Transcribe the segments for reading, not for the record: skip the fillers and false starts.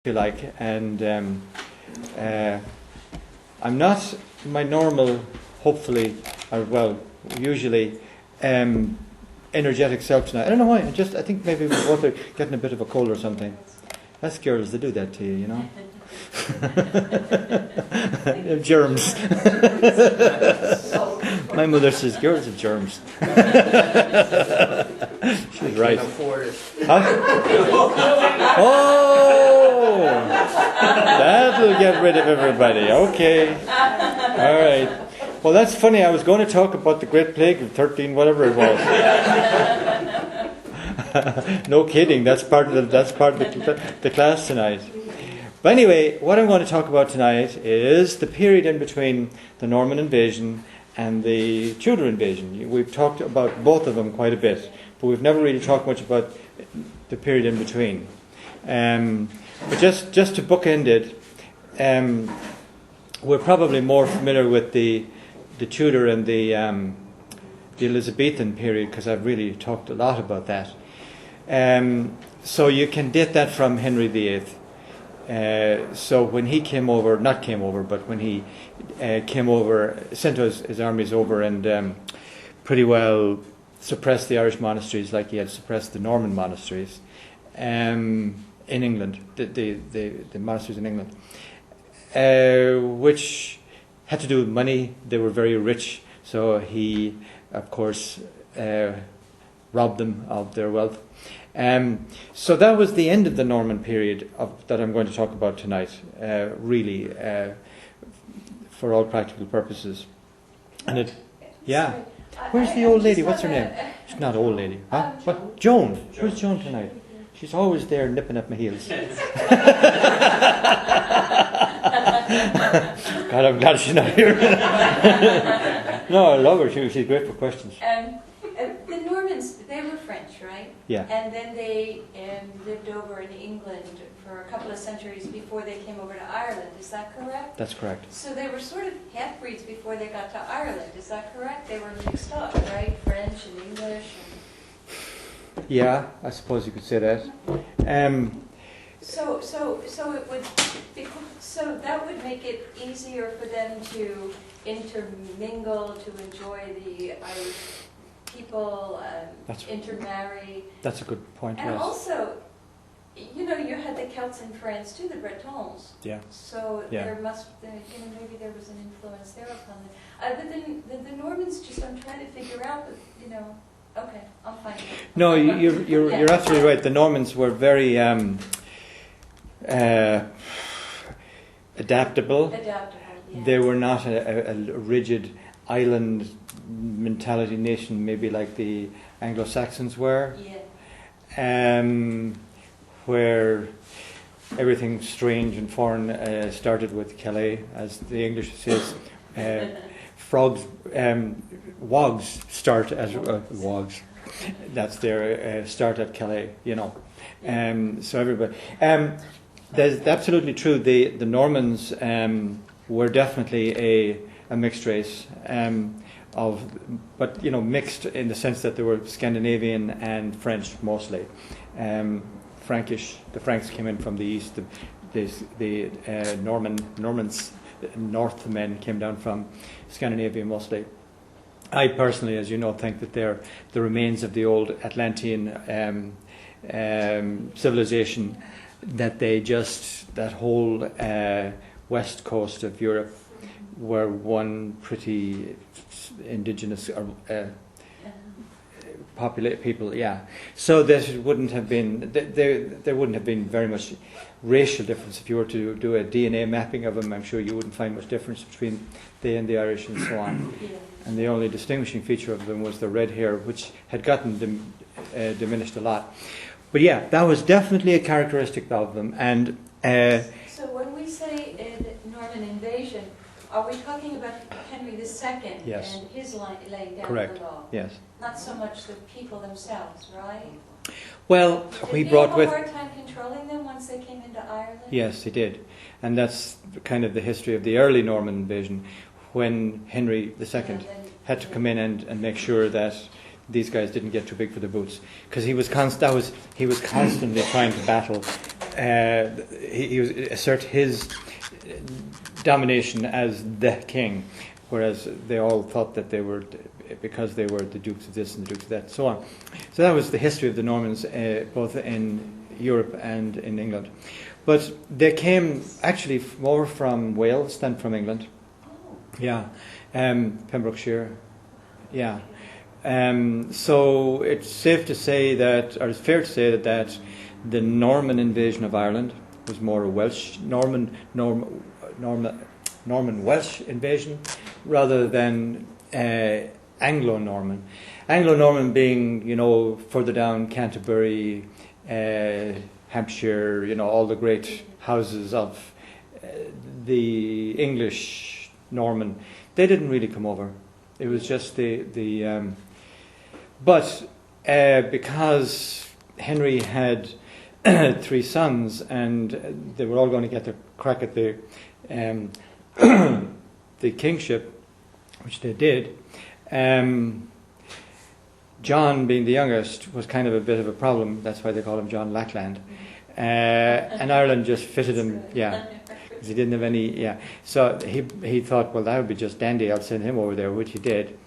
you like, and I'm not my normal, hopefully, or well, usually energetic self tonight. I don't know why. I think maybe we're both getting a bit of a cold or something. That's girls, they do that to you, you know. Germs. My mother says girls have germs. She's right. Huh? Oh, that'll get rid of everybody. Okay. All right. Well, that's funny. I was going to talk about the Great Plague of 13, whatever it was. No kidding. That's part of the class tonight. But anyway, what I'm going to talk about tonight is the period in between the Norman invasion and the Tudor invasion. We've talked about both of them quite a bit, but we've never really talked much about the period in between. But just to bookend it, we're probably more familiar with the Tudor and the Elizabethan period, because I've really talked a lot about that. So you can date that from Henry VIII. So when he when he came over, sent his armies over and pretty well suppressed the Irish monasteries like he had suppressed the Norman monasteries in England, the monasteries in England, which had to do with money. They were very rich, so he, of course, robbed them of their wealth. So that was the end of the Norman period that I'm going to talk about tonight, really, for all practical purposes. And yeah. Where's the old lady? What's her name? She's not old lady. Huh? What? Joan. Where's Joan tonight? She's always there nipping at my heels. God, I'm glad she's not here. No, I love her. She's great for questions. The Normans, they were French, right? Yeah. And then they lived over in England for a couple of centuries before they came over to Ireland. Is that correct? That's correct. So they were sort of half-breeds before they got to Ireland. Is that correct? They were mixed up, right? French and English. Yeah, I suppose you could say that. So that would make it easier for them to intermingle, to enjoy the Irish people, intermarry. That's a good point. And yes. also, you had the Celts in France too, the Bretons. Yeah. So yeah. there must, maybe there was an influence there upon them. But then the Normans, I'm trying to figure out, okay, I'll find it. No, you're absolutely right. The Normans were very adaptable. Yeah. They were not a rigid island mentality nation, maybe like the Anglo-Saxons were. Yeah. Where everything strange and foreign started with Calais, as the English says. Wogs start as wogs. That's their start at Calais, So everybody. That's absolutely true. The Normans were definitely a mixed race, but mixed in the sense that they were Scandinavian and French mostly. Frankish. The Franks came in from the east. The Normans, Northmen came down from Scandinavia mostly. I personally, as you know, think that they're the remains of the old Atlantean civilization. That whole west coast of Europe were one pretty indigenous people, yeah. So there wouldn't have been very much racial difference. If you were to do a DNA mapping of them, I'm sure you wouldn't find much difference between they and the Irish and so on. Yeah. And the only distinguishing feature of them was the red hair, which had gotten diminished a lot. But yeah, that was definitely a characteristic of them. And so when we say Norman invasion, are we talking about Henry II yes. and his laying down correct. the law? Yes. Not so much the people themselves, right? Well, Did he have a hard time controlling them once they came into Ireland? Yes, he did. And that's kind of the history of the early Norman invasion, when Henry II had to come in and make sure that these guys didn't get too big for their boots, because he was constantly trying to battle he was assert his domination as the king, whereas they all thought that they were, because they were the dukes of this and the dukes of that, so on. So that was the history of the Normans, both in Europe and in England. But they came actually more from Wales than from England. Yeah, Pembrokeshire. Yeah. So it's safe to say that, or it's fair to say that the Norman invasion of Ireland was more a Welsh Norman Welsh invasion rather than Anglo-Norman. Anglo-Norman being, further down Canterbury, Hampshire, all the great houses of the English Norman. They didn't really come over. It was just but because Henry had 3 sons and they were all going to get their crack at the the kingship, which they did, John, being the youngest, was kind of a bit of a problem. That's why they call him John Lackland. And Ireland just fitted him, because he didn't have any, So he thought, well, that would be just dandy. I'll send him over there, which he did.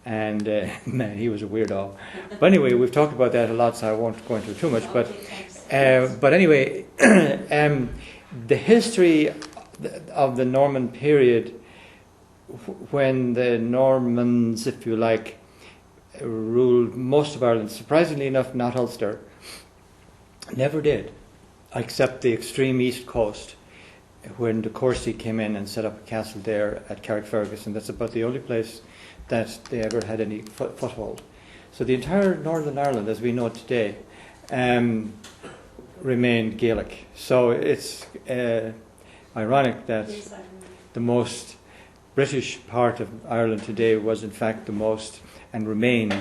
And man, he was a weirdo. But anyway, we've talked about that a lot, so I won't go into it too much. But anyway, the history of the Norman period, when the Normans, if you like, ruled most of Ireland, surprisingly enough, not Ulster, never did, except the extreme east coast, when de Courcy came in and set up a castle there at Carrickfergus, and that's about the only place that they ever had any foothold. So the entire Northern Ireland, as we know it today, remained Gaelic. So it's ironic that the most British part of Ireland today was in fact the most, and remained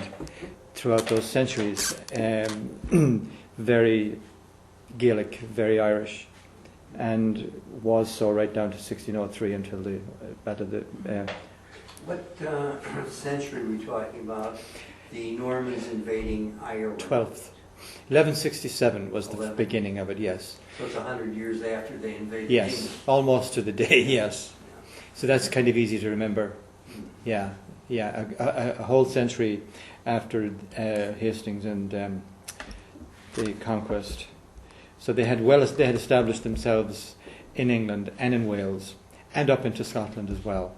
throughout those centuries, very Gaelic, very Irish, and was so right down to 1603 until the battle of the... What century are we talking about? The Normans invading Ireland? 12th. 1167 was the beginning of it, yes. So it's 100 years after they invaded Yes, England. almost to the day, yes. So that's kind of easy to remember. Yeah, a whole century after Hastings and the conquest. So they had established themselves in England and in Wales and up into Scotland as well.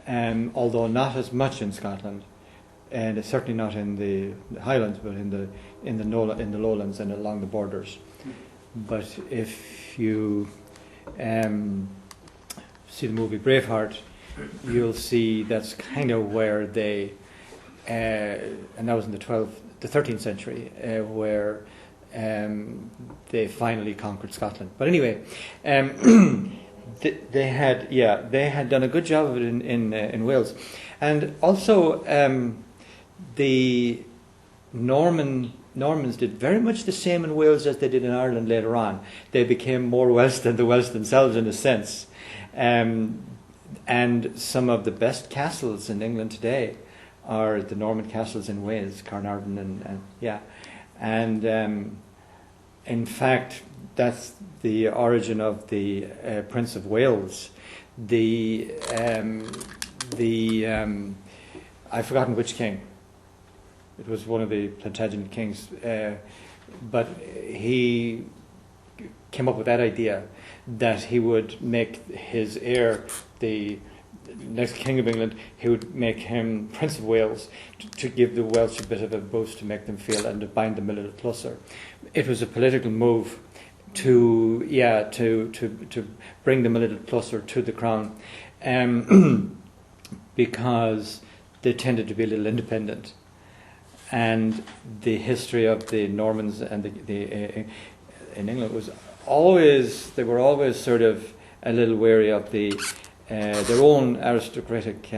Although not as much in Scotland, and certainly not in the Highlands, but in the lowlands and along the borders. But if you see the movie Braveheart, you'll see that's kind of where they, and that was in the 13th century, where they finally conquered Scotland. But anyway, they had done a good job of it in Wales, and also the Normans did very much the same in Wales as they did in Ireland later on. They became more Welsh than the Welsh themselves in a sense. And some of the best castles in England today are the Norman castles in Wales, Carnarvon and in fact that's the origin of the Prince of Wales. I've forgotten which king. It was one of the Plantagenet kings, but he came up with that idea that he would make his heir the next king of England. He would make him Prince of Wales to give the Welsh a bit of a boost, to make them feel and to bind them a little closer. It was a political move to bring them a little closer to the crown, because they tended to be a little independent. And the history of the Normans and in England was always, they were always sort of a little wary of their own aristocratic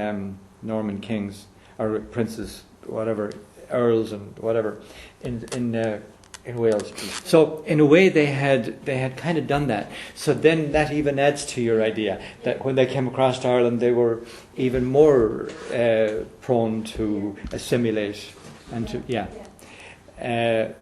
Norman kings or princes, whatever, earls and whatever, in Wales. So in a way they had kind of done that. So then that even adds to your idea that when they came across to Ireland, they were even more prone to assimilate and to